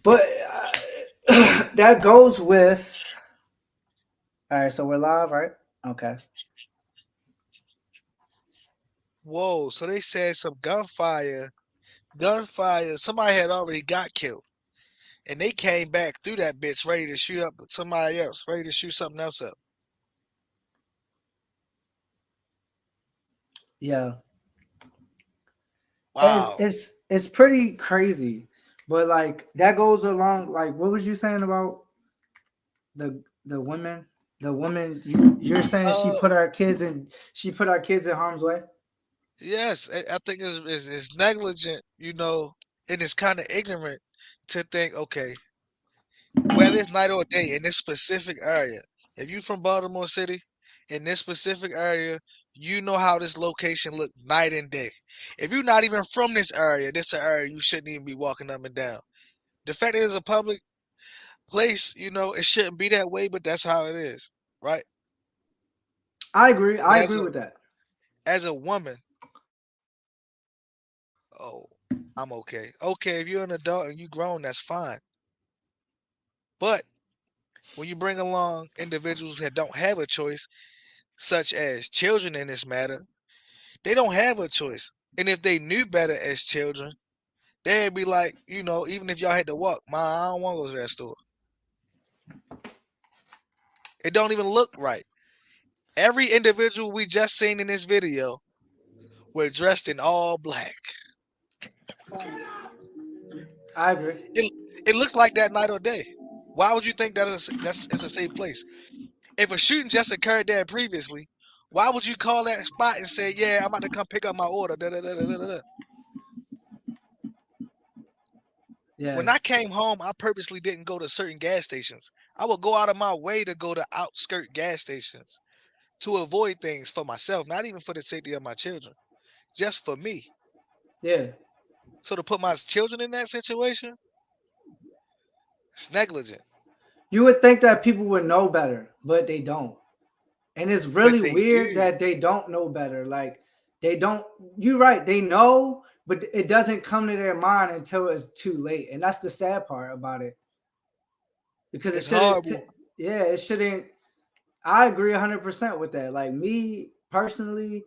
But that goes with. All right, so we're live, right? Okay. Whoa, so they said some gunfire, somebody had already got killed. And they came back through that bitch ready to shoot up somebody else, ready to shoot something else up. Yeah, it's Wow. it's it's pretty crazy, but like that goes along. Like, what was you saying about the women? The woman you're saying Uh, she put our kids in harm's way. yes, I think it's negligent, and it's kind of ignorant to think, okay, whether it's night or day in this specific area. If you from Baltimore City, in this specific area, you know how this location look night and day. If you're not even from this area you shouldn't even be walking up and down. The fact that it's a public place, it shouldn't be that way, but that's how it is, right? I agree. But I agree with that. as a woman, oh, I'm okay. Okay, if you're an adult and you grown, that's fine. But when you bring along individuals that don't have a choice, such as children in this matter, they don't have a choice. And if they knew better as children, they'd be like, even if y'all had to walk, Ma, I don't want to go to that store. It don't even look right. Every individual we just seen in this video were dressed in all black. I agree. It it looks like that night or day. Why would you think that's a safe place? If a shooting just occurred there previously, why would you call that spot and say, "Yeah, I'm about to come pick up my order"? Da, da, da, da, da, da. Yeah. When I came home, I purposely didn't go to certain gas stations. I would go out of my way to go to outskirt gas stations to avoid things for myself, not even for the safety of my children, just for me. Yeah. So to put my children in that situation, it's negligent. You would think that people would know better, but they don't. And it's But really they weird do. that they don't know better. Like they don't. You're right. They know, but it doesn't come to their mind until it's too late. And that's the sad part about it because it It's shouldn't. horrible. Yeah, it shouldn't. I agree 100% with that. Like me personally,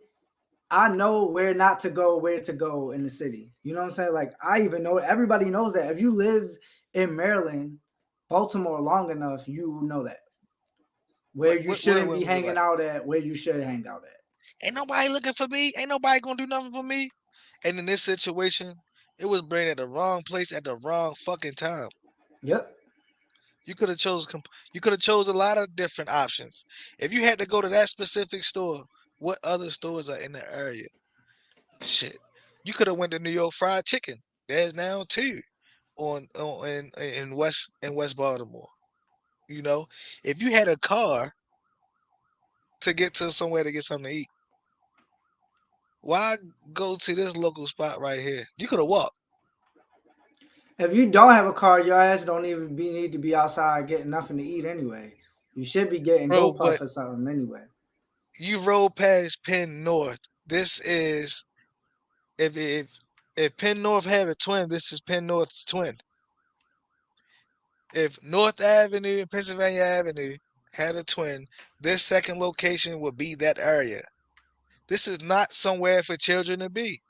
I know where to go in the city. You know what I'm saying? Like I even know everybody knows that. If you live in Maryland, Baltimore long enough, you know that where What you what what shouldn't what be would be hanging like? out at, where you should hang out at. Ain't nobody looking for me. Ain't nobody gonna do nothing for me. And in this situation, it was brain at the wrong place at the wrong fucking time. Yep. You could have you could have chose a lot of different options. If you had to go to that specific store, what other stores are in the area? Shit, you could have went to New York Fried Chicken. There's now two on in West Baltimore. You know, if you had a car to get to somewhere to get something to eat, why go to this local spot right here? You could have walked, If you don't have a car, your ass don't even need to be outside getting nothing to eat anyway. You should be getting bro. Go Puff But or something anyway. you rode past Penn North. This is if Penn North had a twin, this is Penn North's twin. If North Avenue and Pennsylvania Avenue had a twin, this second location would be that area. This is not somewhere for children to be.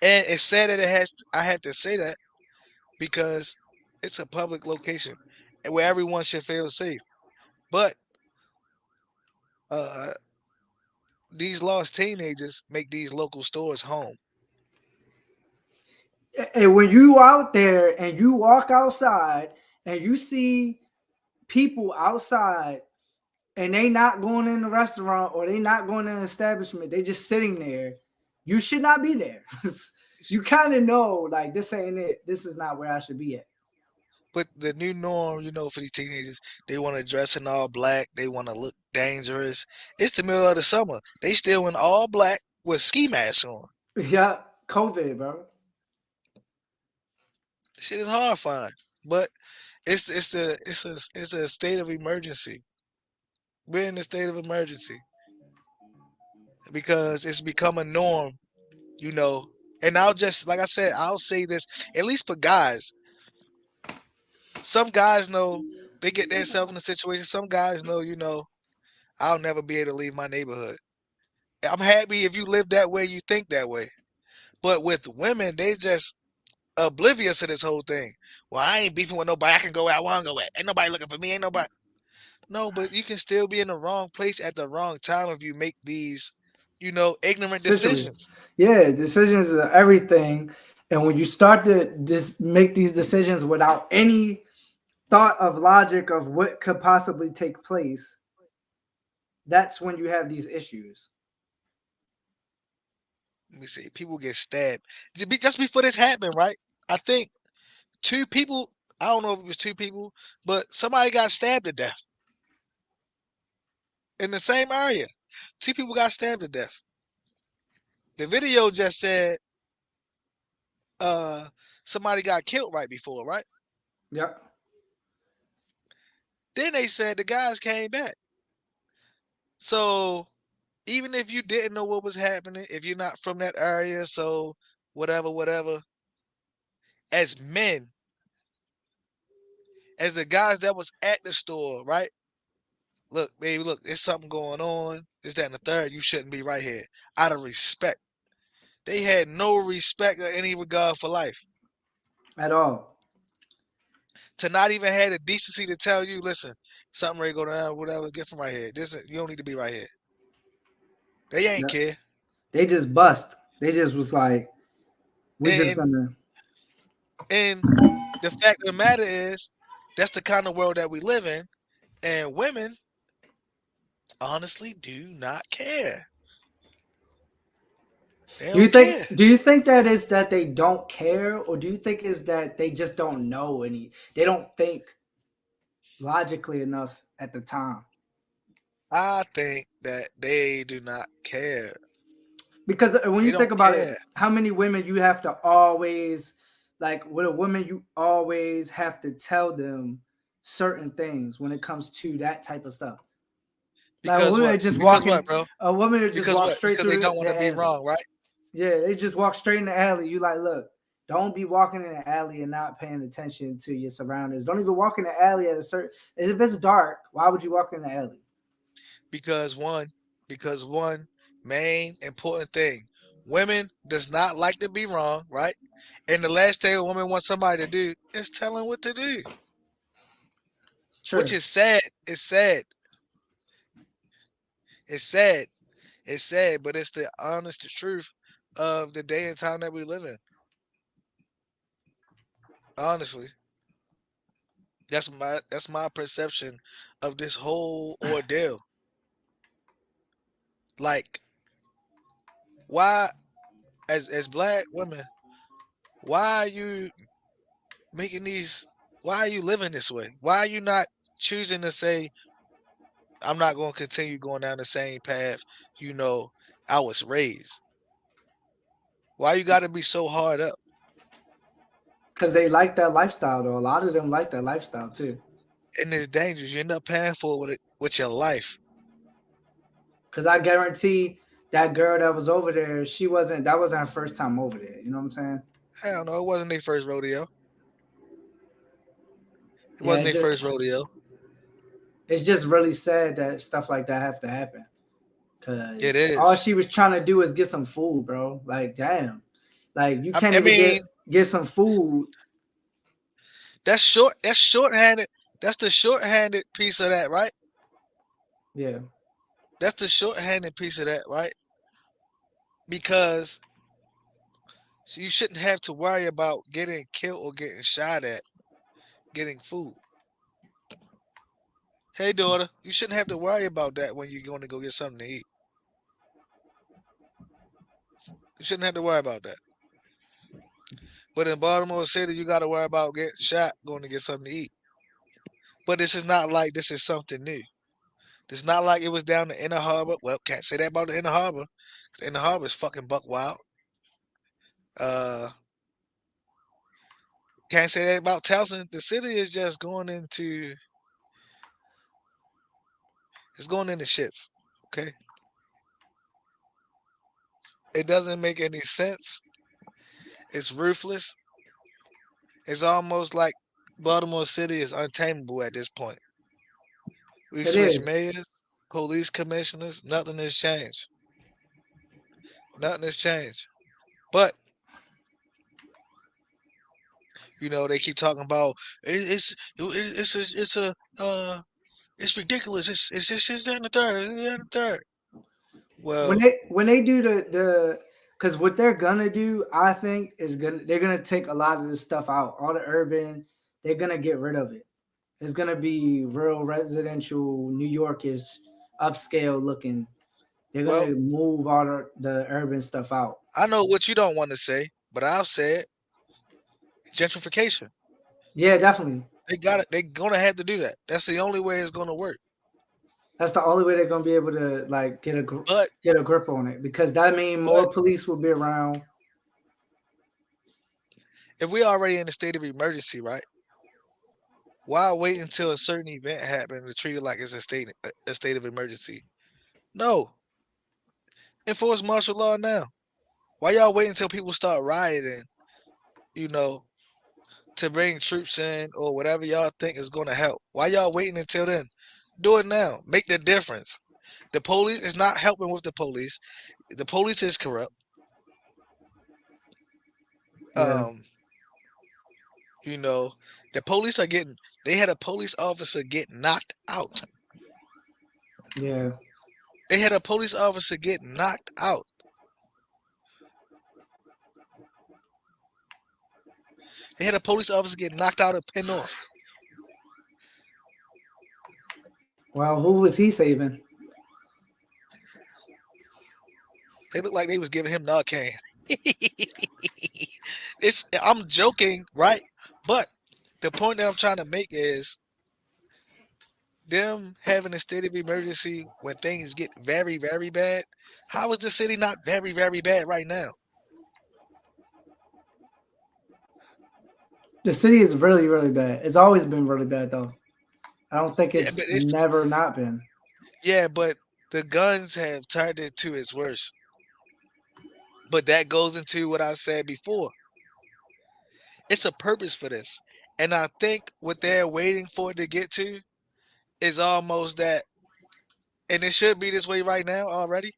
And it's sad that I have to say that because it's a public location where everyone should feel safe. But uh, these lost teenagers make these local stores home. And when you out there and you walk outside and you see people outside and they not going in the restaurant or they not going in an establishment, they just sitting there, you should not be there. You kind of know like this ain't it. This is not where I should be at. But the new norm, for these teenagers, they want to dress in all black. They want to look dangerous. It's the middle of the summer. They still in all black with ski masks on. Yeah, COVID, bro. Shit is horrifying. But it's a state of emergency. We're in a state of emergency because it's become a norm, you know. And I'll just like I said, I'll say this at least for guys. Some guys know they get themselves in a situation. Some guys know, I'll never be able to leave my neighborhood. I'm happy if you live that way, you think that way. But with women, they just oblivious to this whole thing. Well, I ain't beefing with nobody. I can go where I want to go at. Ain't nobody looking for me. Ain't nobody. No, but you can still be in the wrong place at the wrong time if you make these, ignorant Situation. decisions. Yeah, decisions are everything. And when you start to just make these decisions without any thought of logic of what could possibly take place, that's when you have these issues. Let me see. People get stabbed. Just before this happened, right? I think two people, I don't know if it was two people, but somebody got stabbed to death in the same area. Two people got stabbed to death. The video just said uh somebody got killed right before, right? Yep. Then they said the guys came back. So even if you didn't know what was happening, if you're not from that area, so whatever, whatever, as men, as the guys that was at the store, right? Look, baby, look, there's something going on. Is that and the third? You shouldn't be right here. Out of respect. They had no respect or any regard for life. At all. To not even have the decency to tell you, listen, something ready to go down, whatever, get from right here. You don't need to be right here. They ain't Yep. care. They just bust. They just was like, we just And gonna. and the fact of the matter is, that's the kind of world that we live in. And women honestly do not care. They Do you don't think? care. Do you think that is that they don't care, or do you think is that they just don't know any? They don't think logically enough at the time. I think that they do not care. Because when They you think don't about it, care how many women you have to always, like with a woman, you always have to tell them certain things when it comes to that type of stuff. Like a because woman what? that just Because what, walking, bro? a woman that just Because walk what? straight Because they through don't want to the be alley. wrong, right? Yeah, they just walk straight in the alley. You like, look, don't be walking in the alley and not paying attention to your surroundings. Don't even walk in the alley at a certain. If it's dark, why would you walk in the alley? Because one, because one main important thing, women does not like to be wrong, right? And the last thing a woman wants somebody to do is tell them what to do, which Sure. is sad. It's sad. It's sad. It's sad, but it's the honest truth of the day and time that we live in. Honestly, that's my perception of this whole ordeal. Like, why, as black women, why are you making these? Why are you living this way? Why are you not choosing to say, I'm not going to continue going down the same path? You know, I was raised. Why you got to be so hard up? Because they like that lifestyle, though. A lot of them like that lifestyle too. And it's dangerous. You end up paying for it with your life. Because I guarantee that girl that was over there, she wasn't. That wasn't her first time over there. You know what I'm saying? I don't know. It wasn't their first rodeo. It Yeah, wasn't their first rodeo. it's just really sad that stuff like that have to happen. It Cause all is. she was trying to do is get some food, bro. Like, damn, like you I, can't I even mean, get some food. that's short. That's shorthanded. That's the shorthanded piece of that, right? Yeah, That's the shorthanded piece of that, right? Because you shouldn't have to worry about getting killed or getting shot at, getting food. Hey, daughter, you shouldn't have to worry about that when you're going to go get something to eat. You shouldn't have to worry about that. But in Baltimore City, you got to worry about getting shot going to get something to eat. But this is not like this is something new. It's not like it was down the inner harbor. Well, can't say that about the inner harbor. The inner harbor is fucking buck wild. Uh, can't say that about Towson. The city is just going into it's going into shits. Okay, it doesn't make any sense. It's ruthless. It's almost like Baltimore City is untamable at this point. We've It switched is. mayors, police commissioners. Nothing has changed. Nothing has changed. But they keep talking about it's a it's ridiculous. It's that and the third. It's that and the third. When Well, they do the because what they're gonna do, I think, is they're gonna take a lot of this stuff out. All the urban, they're gonna get rid of it. It's gonna be real residential. New York is upscale looking. They're well, gonna move all the urban stuff out. I know what you don't want to say, but I'll say it. Gentrification. Yeah, definitely. They got it. They're gonna have to do that. That's the only way it's gonna work. That's the only way they're gonna be able to like But get a grip on it because that means but more police will be around. if we're already in a state of emergency, right? Why wait until a certain event happens to treat it like it's a state of emergency? No, enforce martial law now. Why y'all wait until people start rioting? You know, to bring troops in or whatever y'all think is going to help. Why y'all waiting until then? Do it now. Make the difference. The police is not helping with the police. The police is corrupt. Yeah, Um, you know, the police are getting. They had a police officer get knocked out. yeah, They had a police officer get knocked out. They had a police officer get knocked out and pinned off. well, who was he saving? They looked like they was giving him Narcan. I'm joking, right? But the point that I'm trying to make is them having a state of emergency when things get very, very bad. How is the city not very, very bad right now? The city is really, really bad. It's always been really bad though. I don't think Yeah, it's but it's never not been. but the guns have turned it to its worst. But that goes into what I said before. It's a purpose for this. And I think what they're waiting for it to get to is almost that, and it should be this way right now already,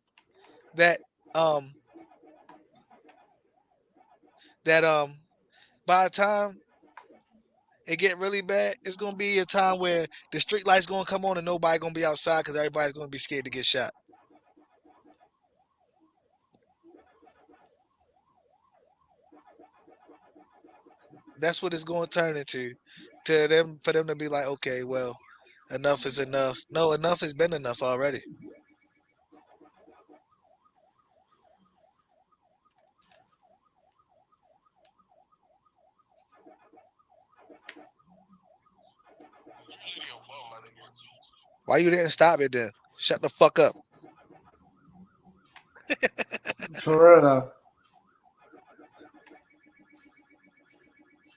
that um that by the time it get really bad, it's gonna be a time where the street lights gonna come on and nobody gonna be outside because everybody's gonna be scared to get shot. That's what it's gonna turn into. To them for them to be like, okay, well, enough is enough. No, enough has been enough already. Why you didn't stop it then? Shut the fuck up. For real though.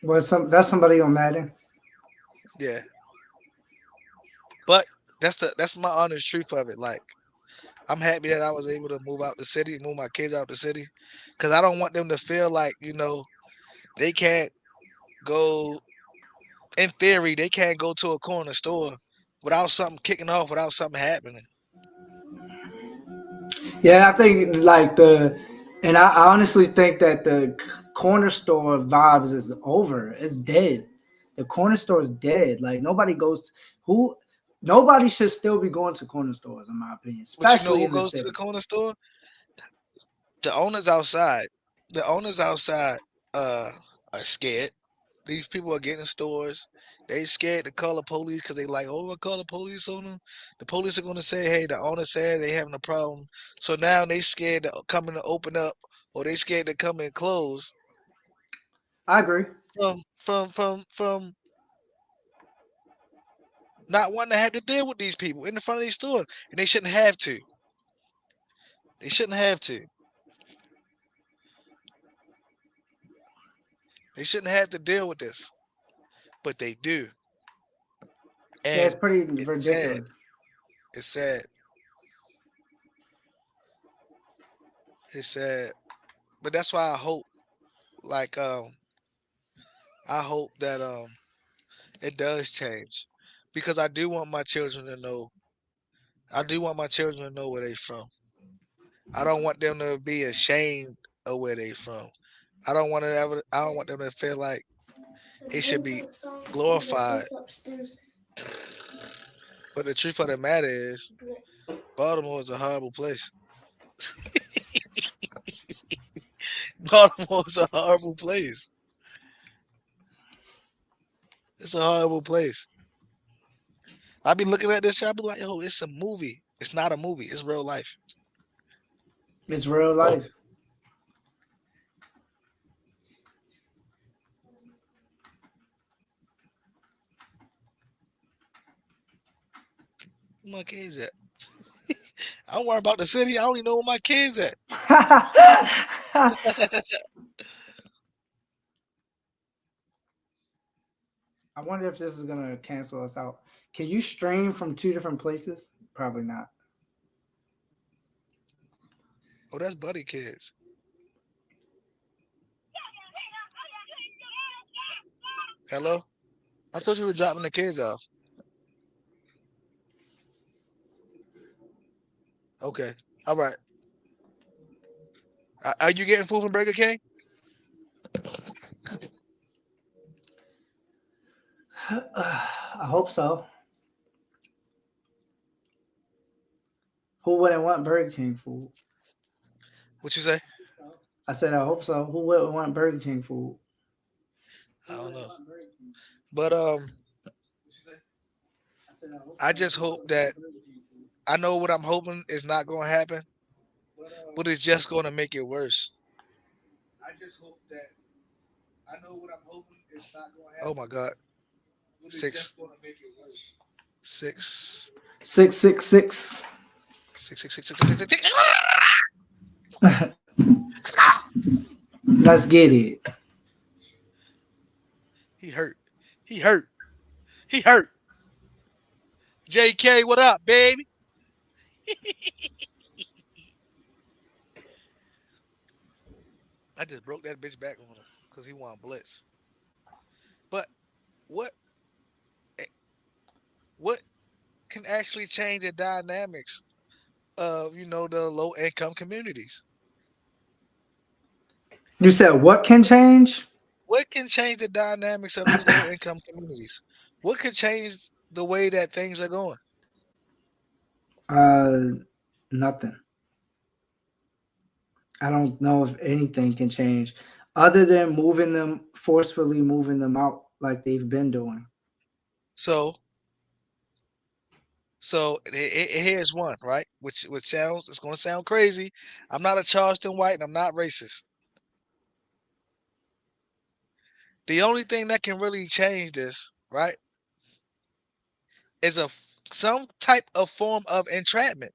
Was that's somebody on Madden? Yeah. But that's my honest truth of it. Like, I'm happy that I was able to move out the city, move my kids out the city. Cause I don't want them to feel like, they can't go in theory, they can't go to a corner store without something kicking off, without something happening. Yeah, I think like and I honestly think that the corner store vibes is over. It's dead. The corner store is dead. Like nobody goes. Who? Nobody should still be going to corner stores, in my opinion, But you know especially who in the goes to the city. corner store? The owners outside. The owners outside are scared. These people are getting stores. They scared to call the police because they like, oh, I call the police on them. The police are gonna say, hey, the owner said they having a problem. So now they scared to come in to open up, or they scared to come and close I agree. from not wanting to have to deal with these people in the front of these stores, and they shouldn't have to. They shouldn't have to. They shouldn't have to deal with this, but they do, Yeah, it's and pretty it's sad. ridiculous. It's sad. It's sad. But that's why I hope, like, I hope that It does change because I do want my children to know. I do want my children to know where they from. I don't want them to be ashamed of where they from. I don't want to ever. I don't want them to feel like it should be glorified. But the truth of the matter is, Baltimore is a horrible place. Baltimore is a horrible place. It's a horrible place. I be looking at this shit. I be like, yo, it's a movie. It's not a movie. It's real life. It's real life. Where my kids at? I don't worry about the city. I only know where my kids at. I wonder if this is gonna cancel us out. Can you stream from two different places? Probably not. Oh, that's Buddy kids. Hello? I thought you were dropping the kids off. Okay. All right. Are you getting food from Burger King? I hope so. Who wouldn't want Burger King food? What you say? I said I hope so. Who wouldn't want Burger King food? I don't know. But I just hope that I know what I'm hoping is not gonna happen, but it's just gonna make it worse. I just hope that I know what I'm hoping is not gonna happen. Oh my God. Six. Six. 666. 6. Let's get it. He hurt. He hurt. He hurt. JK, what up, baby? I just broke that bitch back on him because he wanted blitz. But what eh, what can actually change the dynamics of the low income communities? You said what can change? What can change the dynamics of these low income communities? What could change the way that things are going? Uh, nothing. I don't know if anything can change other than forcefully moving them out like they've been doing. So here's one, right? Which sounds it's gonna sound crazy. I'm not a Charleston white and I'm not racist. The only thing that can really change this, right, is some type of form of entrapment.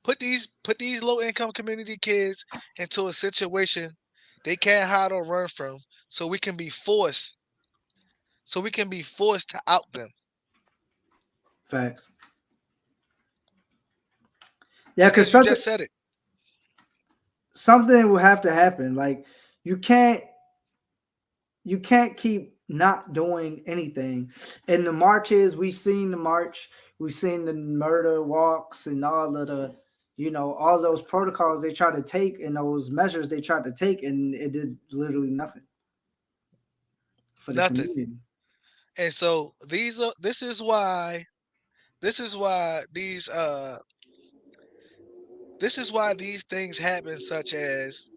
Put these low income community kids into a situation they can't hide or run from, so we can be forced to out them Facts. Yeah, because because you just said it. something will have to happen. Like you can't you can't keep not doing anything. In the marches, we've seen the march, we've seen the murder walks and all of the, all those protocols they try to take and those measures they tried to take, and it did literally nothing for the Nothing. community. And so this is why these things happen, such as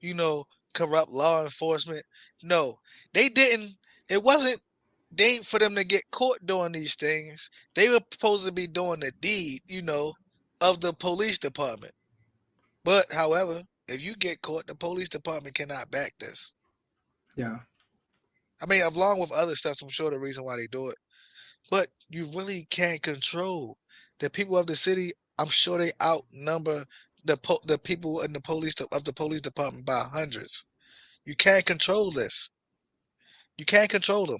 you know, corrupt law enforcement. No, they didn't. It wasn't they for them to get caught doing these things. They were supposed to be doing the deed, of the police department. But however, if you get caught, the police department cannot back this. Yeah, I mean, along with other stuff, I'm sure the reason why they do it. But you really can't control the people of the city. I'm sure they outnumber the people in the of the police department by hundreds. You can't control this. You can't control them.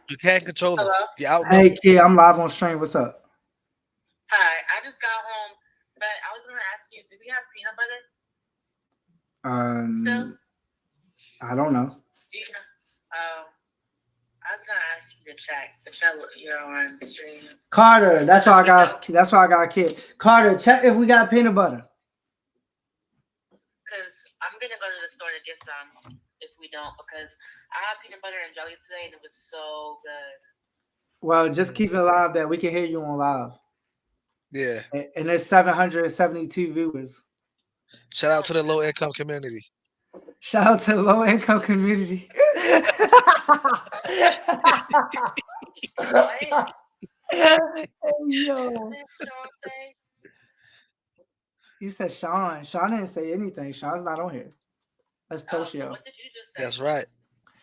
You can't control them. Hello? You hey outnumber. kid, I'm live on stream. What's up? Hi, I just got home, but I was gonna ask you, do we have peanut butter? Um, I don't know. Do you know? I was gonna ask you to check, but you're on stream. Carter, Because if we don't, that's why I got a kid. Carter, check if we got peanut butter. because I'm gonna go to the store to get some. If we don't, because I had peanut butter and jelly today, and it was so good. Well, just Mm, keep it live that we can hear you on live. yeah. And there's 772 viewers. Shout out Oh to the low snap! income community. Shout out to the low income community. What? Hey, What yo. did Sean say? You said Sean. Sean didn't say anything. Sean's not on here. That's Oh, so Toshio. what did you just say? That's right.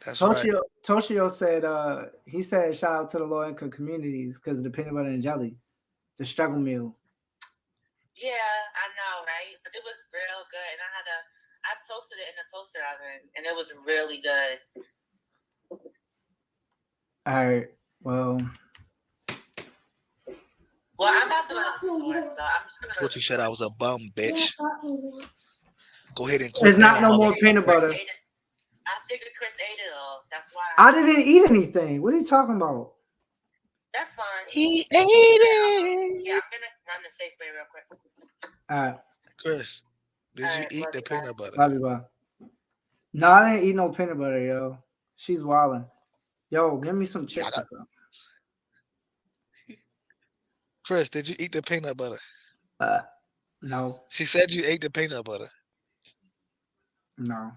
That's right. Toshio said he said shout out to the low income communities because of the peanut butter and jelly, the struggle meal. Yeah, I know, right? But it was real good, and I toasted it in the toaster oven, and it was really good. All right. Well, Well, I'm about to go to the store, so I'm just gonna go to What the you said I store. was a bum, bitch. Go ahead and there's quit not now, no I more figured peanut motherfucker. Chris butter. ate it. I figured Chris ate it all. That's why I I didn't was. eat anything. What are you talking about? That's fine. He ate Yeah, it. I'm gonna run the Safeway real quick. All right. Chris, All did you right, eat love the you. Bye. peanut butter? Love you, bye. No, I didn't eat no peanut butter, yo. She's wilding. Yo, give me some Yeah, I chips or got something. Chris, did you eat the peanut butter? Uh, no, She said you ate the peanut butter. no.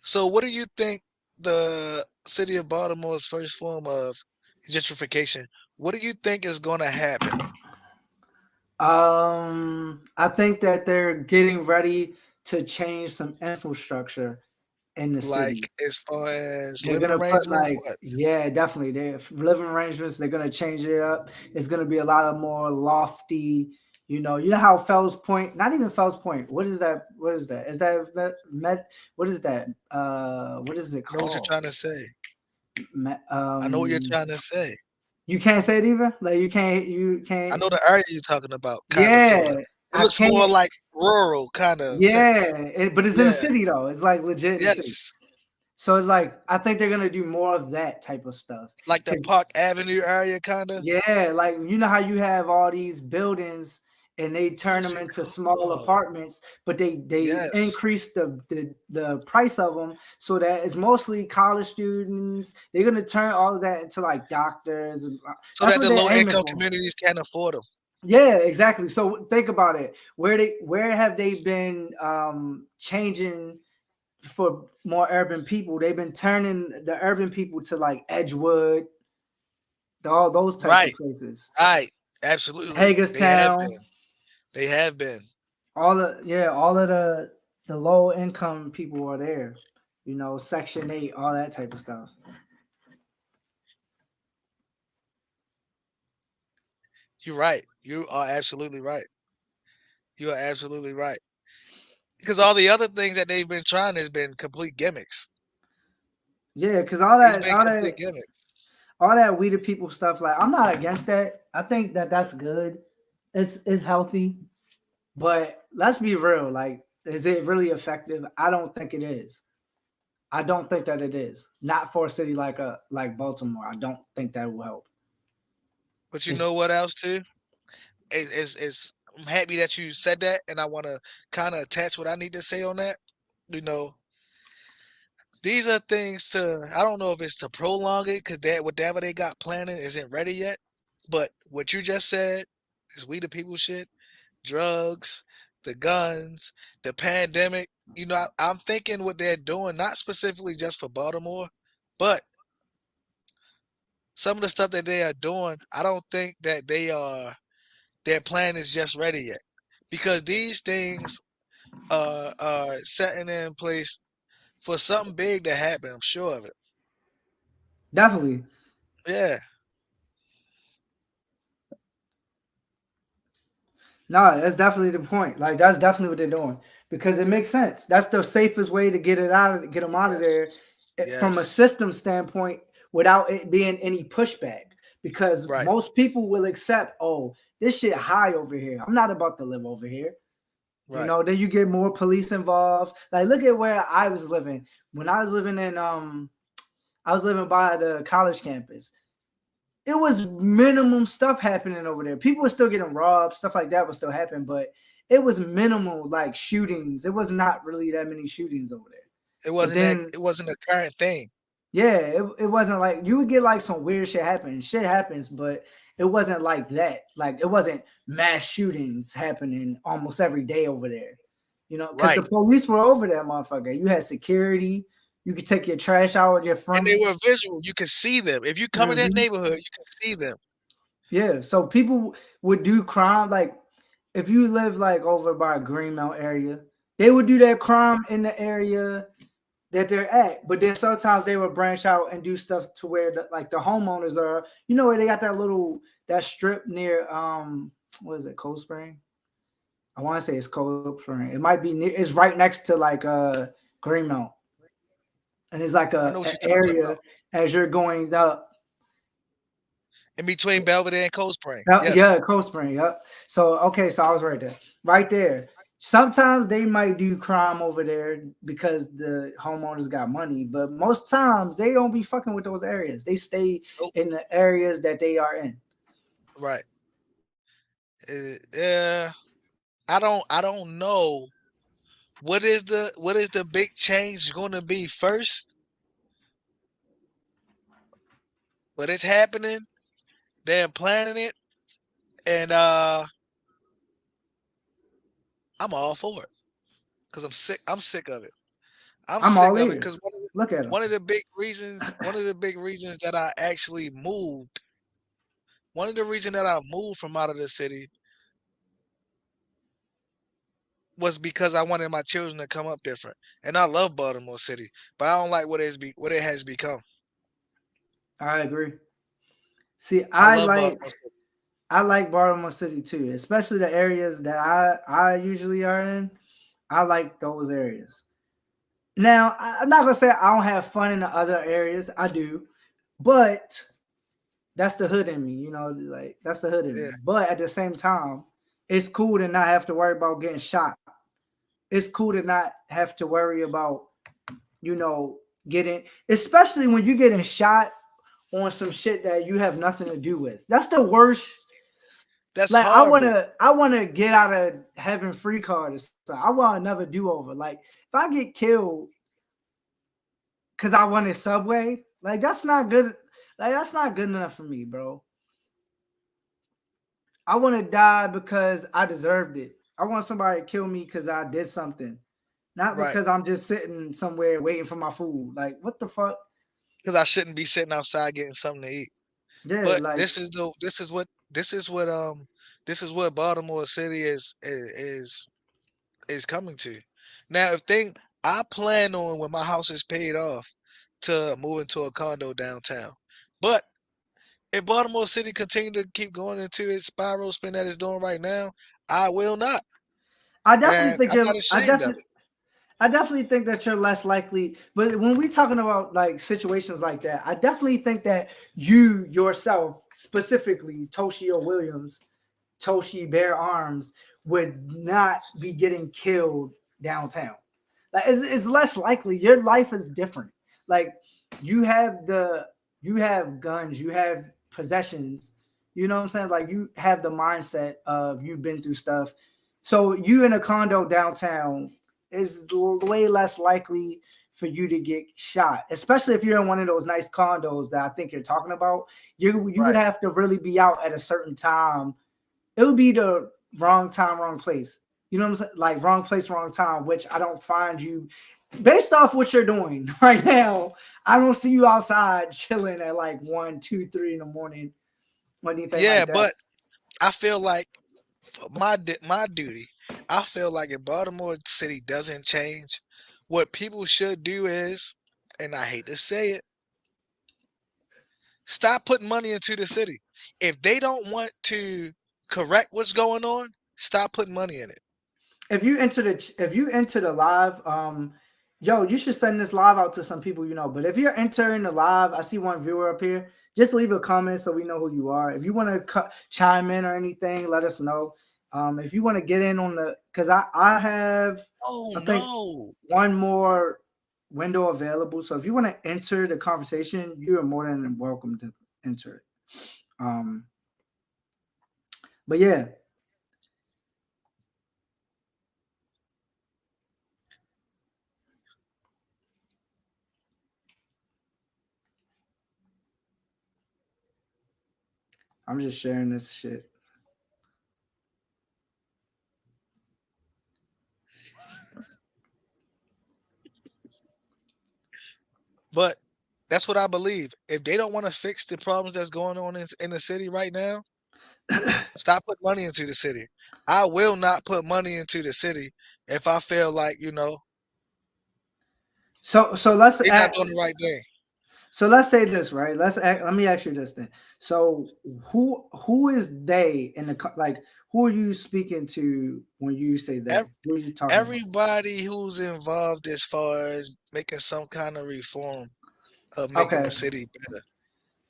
So what do you think the city of Baltimore's first form of gentrification, what do you think is gonna happen? I think that they're getting ready to change some infrastructure in the city. Like as far as They're living gonna put arrangements, like, what? yeah, definitely. Their living arrangements, they're gonna change it up. It's gonna be a lot of more lofty. You know how Fells Point, not even Fells Point. What is that? What is that? Is that met? What is that? What is it I know what you're called? trying to say. Met, I know what you're trying to say. you can't say it either. Like you can't. You I can't. know the area you're talking about, kinda Yeah, sorta. It I looks more can't. like rural kinda Yeah, sense. but it's in the Yeah. city though. It's like legit in the city. Yes. So it's like I think they're gonna do more of that type of stuff. Like the Park Avenue area kinda? Yeah, like you know how you have all these buildings and they turn That them shit into small cool. apartments, but they Yes. increase the price of them so that it's mostly college students. They're gonna turn all of that into like doctors. And So that's that what the they're low aiming income for. communities can't afford them. Yeah, exactly. So think about it. Where have they been changing for more urban people? They've been turning the urban people to like Edgewood, all those types of Right. places. Right. Absolutely. They have Hagerstown, been. They have been. all of the low income people are there. Section 8, all that type of stuff. You're right. You are absolutely right. You are absolutely right. Because all the other things that they've been trying has been complete gimmicks. Yeah, because It's been complete gimmicks. all that we the people stuff, like I'm not against that. I think that that's good. It's healthy, but let's be real. Like, is it really effective? I don't think it is. I don't think that it is. Not for a city like Baltimore. I don't think that will help. But you It's know what else too? I'm happy that you said that, and I want to kind of attach what I need to say on that. You know, these are things to. I don't know if it's to prolong it because that whatever they got planning isn't ready yet. But what you just said is we the people shit, drugs, the guns, the pandemic. I'm thinking what they're doing, not specifically just for Baltimore, but some of the stuff that they are doing. I don't think that their plan is just ready yet because these things are setting in place for something big to happen. I'm sure of it. definitely. Yeah, No, that's definitely the point. Like that's definitely what they're doing because it makes sense. That's the safest way to get them out of there yes, from a yes, system standpoint without it being any pushback. Because right. most people will accept, oh, this shit high over here. I'm not about to live over here. You Right. know, then you get more police involved. Like, look at where I was living when I was living in I was living by the college campus. It was minimum stuff happening over there. People were still getting robbed, stuff like that was still happening, but it was minimal like shootings. It was not really that many shootings over there. It But wasn't that. then It wasn't a current thing. yeah, it wasn't like you would get like some weird shit happen. Shit happens, but it wasn't like that. Like it wasn't mass shootings happening almost every day over there. You know, because the Right. police were over there, motherfucker. You had security. You could take your trash out with your And front. they were visual. You could see them. If you come in that Mhm. neighborhood, you can see them. Yeah, so people would do crime like if you live like over by Greenmount area, they would do that crime in the area that they're at. But then sometimes they would branch out and do stuff to where like the homeowners are. You know where they got that little that strip near what is it, Cold Spring? I want to say it's Cold Spring. It might be near. It's right next to like Greenmount, and it's like I know what a you're talking area about. as you're going up. In between Belvedere and Cold Spring. Yeah, Yes. Cold Spring. Yep. So okay, so I was right there. Right there. Sometimes they might do crime over there because the homeowners got money, but most times they don't be fucking with those areas. They stay Nope. in the areas that they are in. Right. Yeah. I don't know what is the big change going to be first, but it's happening. They're planning it, and I'm all for it because I'm sick. I'm sick of it. I'm I'm sick all of it because ears. Look at them. one of the big reasons that I actually moved, one of the reasons that I moved from out of the city was because I wanted my children to come up different. And I love Baltimore City, but I don't like what it has become. I agree. See, I love Baltimore City. I like Baltimore City too, especially the areas that I usually are in. I like those areas. Now, I'm not gonna say I don't have fun in the other areas. I do, but that's the hood in me, you know, like that's the hood in Yeah, me. But at the same time, it's cool to not have to worry about getting shot. It's cool to not have to worry about, you know, getting, especially when you're getting shot on some shit that you have nothing to do with. That's the worst. that's Like horrible. I wanna get out of heaven free card or something. I want another do over. Like if I get killed because I wanted Subway, like that's not good. Like that's not good enough for me, bro. I want to die because I deserved it. I want somebody to kill me because I did something, not Right. because I'm just sitting somewhere waiting for my food. Like what the fuck? Because I shouldn't be sitting outside getting something to eat. Yeah, But like this is what Baltimore City is coming to. Now, if thing I plan on when my house is paid off to move into a condo downtown. But if Baltimore City continue to keep going into its spiral spin that it's doing right now, I will not. I definitely And think I'm not you're. ashamed of it. I definitely think that you're less likely. But when we talking about like situations like that, I definitely think that you yourself, specifically Toshio Williams, Toshi Bear Arms, would not be getting killed downtown. Like it's less likely. Your life is different. Like you have the you have guns, you have possessions. You know what I'm saying? Like you have the mindset of you've been through stuff. So you in a condo downtown is way less likely for you to get shot, especially if you're in one of those nice condos that I think you're talking about. You would Right. have to really be out at a certain time. It would be the wrong time, wrong place. You know what I'm saying? Like wrong place, wrong time, which I don't find you based off what you're doing right now. I don't see you outside chilling at like 1, 2, 3 in the morning or anything Yeah, like that. but I feel like for my duty, I feel like if Baltimore City doesn't change, what people should do is, and I hate to say it, stop putting money into the city. If they don't want to correct what's going on, stop putting money in it. If you enter the live, yo, you should send this live out to some people you know. But if you're entering the live, I see one viewer up here. Just leave a comment so we know who you are. If you want to chime in or anything, let us know. If you want to get in on the, because I have, Oh I think no. one more window available. So if you want to enter the conversation, you are more than welcome to enter it. Um, but yeah, I'm just sharing this shit. But that's what I believe. If they don't want to fix the problems that's going on in the city right now, stop putting money into the city. I will not put money into the city if I feel like, So let's they're not act, doing the right thing. so let's say this, right? Let me ask you this then. So who is they in the like? Who are you speaking to when you say they? Ev- Who are you talking about? Everybody who's involved as far as making some kind of reform of making Okay, the city better.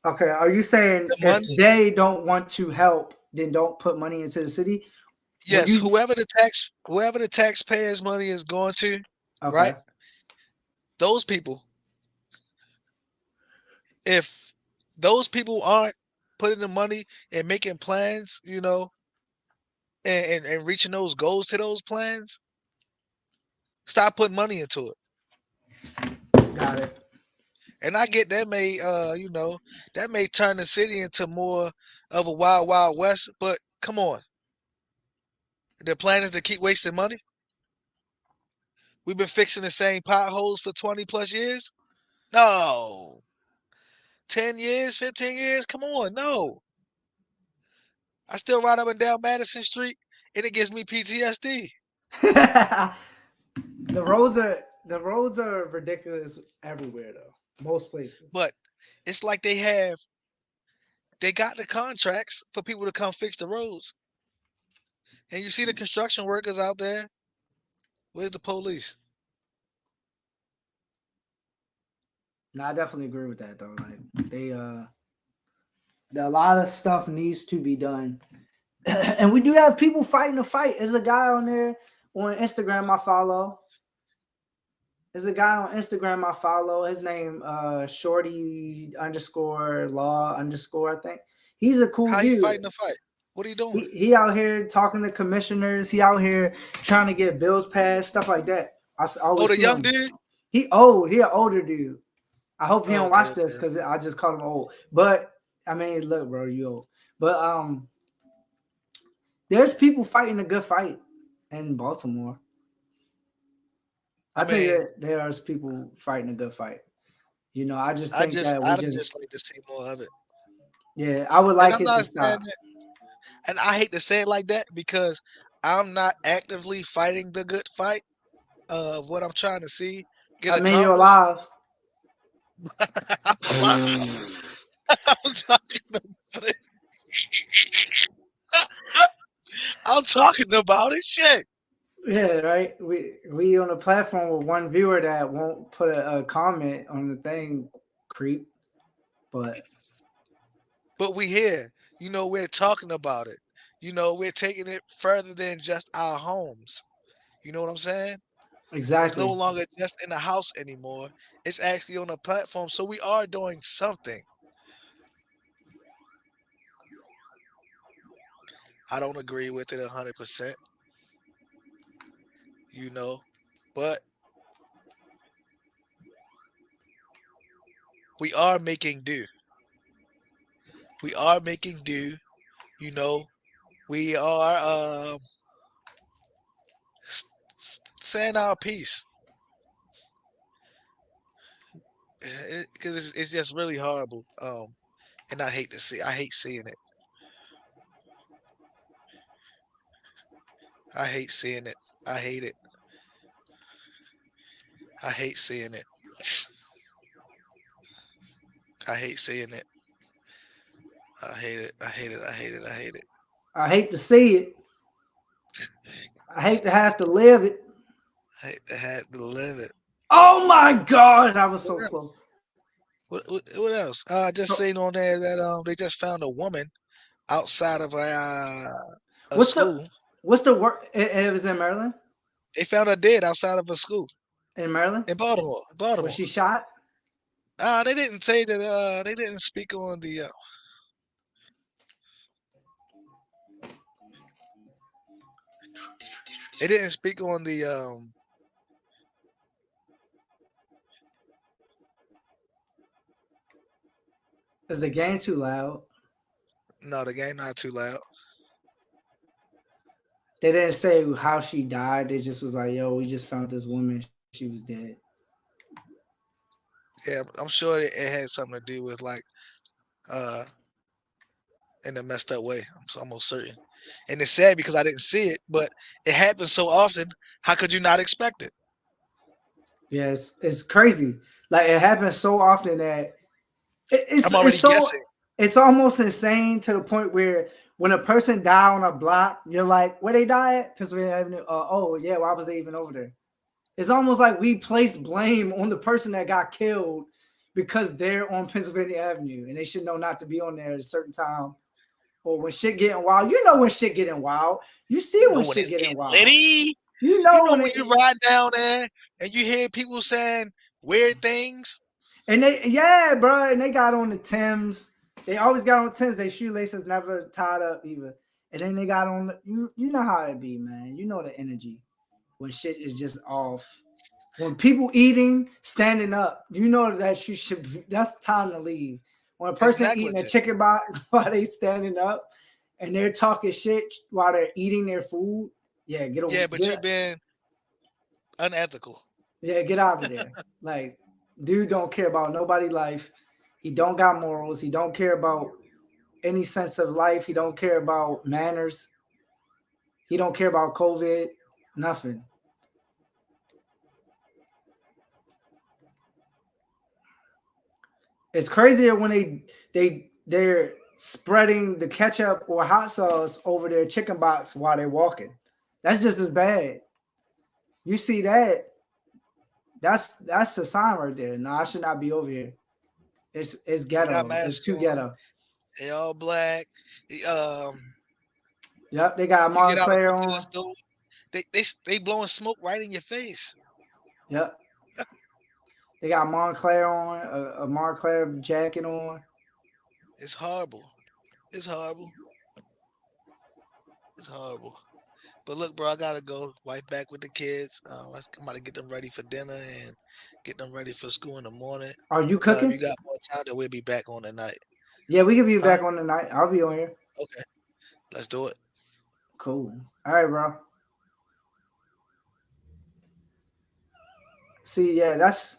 okay. Are you saying The if money, they don't want to help, then don't put money into the city? When yes, you whoever the taxpayers' money is going to, right? okay, Those people, if those people aren't putting the money and making plans, and reaching those goals to those plans, stop putting money into it. got it. And I get that may turn the city into more of a wild, wild west. But come on, the plan is to keep wasting money. We've been fixing the same potholes for 20 plus years. No, 10 years, 15 years. Come on, no. I still ride up and down Madison Street, and it gives me PTSD. The roads are ridiculous everywhere though. Most places. But it's like they got the contracts for people to come fix the roads, and you see the construction workers out there. Where's the police? No, I definitely agree with that though. Like a lot of stuff needs to be done. And we do have people fighting the fight. There's a guy on there on Instagram I follow. There's a guy on Instagram I follow. His name Shorty underscore law underscore, I think. He's a cool How he dude. fighting the fight? What are you doing? He out here talking to commissioners. He out here trying to get bills passed, stuff like that. Oh, always the see young him. dude. He old. He an older dude. I hope he Oh, don't okay, watch this okay. because I just called him old. But I mean, look, bro, you old. But there's people fighting a good fight in Baltimore. I I think mean, that there's people fighting a good fight. I just think that we I'd just, just like to see more of it. yeah, I would And like I'm it to not saying stop. that, and I hate to say it like that because I'm not actively fighting the good fight of what I'm trying to see get I mean, you're accomplished. alive. I'm alive. I'm talking about it. I'm talking about it. Shit. Yeah, right. We on a platform with one viewer that won't put a comment on the thing, creep. But But we here. We're talking about it. We're taking it further than just our homes. You know what I'm saying? It's no exactly, longer just in the house anymore. It's actually on a platform. So we are doing something. I don't agree with it 100%, you know, but we are making do. We are making do, you know. We are saying our piece because it's just really horrible. And I hate seeing it. I hate seeing it. I hate it. I hate seeing it. I hate seeing it. I hate it. I hate it. I hate it. I hate it. I hate to see it. I hate to have to live it. I hate to have to live it. Oh my god, I was What so close. else? What else? I just So seen on there that they just found a woman outside of a what's the school. What's the work? It was in Maryland. They found her dead outside of a school In Maryland, in Baltimore. was Baltimore. she shot? They didn't say that. They didn't speak on the. They didn't speak on the. Is the game too loud? No, the game not too loud. They didn't say how she died. They just was like, "Yo, we just found this woman. She was dead." Yeah, I'm sure it had something to do with like uh in a messed up way. I'm almost certain. And it's sad because I didn't see it, but it happens so often. How could you not expect it? Yeah, it's crazy. Like it happens so often that I'm it's already so guessing. it's almost insane to the point where when a person die on a block, you're like, where they die at? Pennsylvania Avenue. Oh yeah, why was they even over there? It's almost like we place blame on the person that got killed because they're on Pennsylvania Avenue and they should know not to be on there at a certain time. Or when shit getting wild, you know when shit getting wild. You see You when know when shit it's getting getting wild. litty. You You know know when when you ride down there and you hear people saying weird things. and they yeah, bro, and they got on the Timbs. They always got on Timbs. Their shoelaces never tied up either. And then they got on you know how it be, man. You know the energy when shit is just off. When people eating, standing up, you know that you should be, that's time to leave. When a It's person eating a negligent. chicken box while they standing up and they're talking shit while they're eating their food, yeah, get over Yeah, but you've been unethical. yeah, get out of there. Like, dude don't care about nobody's life. He don't got morals. He don't care about any sense of life. He don't care about manners. He don't care about COVID. Nothing. It's crazier when they're spreading the ketchup or hot sauce over their chicken box while they're walking. That's just as bad. You see that? That's a sign right there. No, I should not be over here. It's They got ghetto. It's masks too on. ghetto. They all black. Yep, they got You get out and Montclair go to the on. store. They blowing smoke right in your face. Yep, they got Montclair on a Montclair jacket on. It's horrible. It's horrible. It's horrible. But look, bro, I gotta go. Wife back with the kids. I'm about to get them ready for dinner and get them ready for school in the morning. Are you If cooking? you got more time, then we'll be back on tonight. Yeah, we can be Huh? back on tonight. I'll be on here. Okay, let's do it. Cool. All right, bro. See, yeah, that's.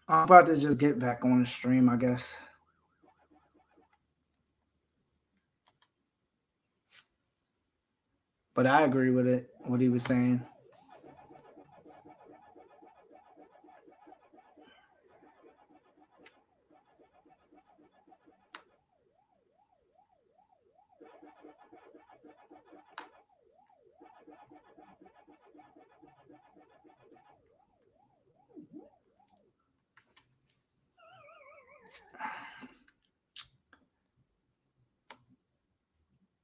I'm about to just get back on the stream, I guess. But I agree with it. What he was saying.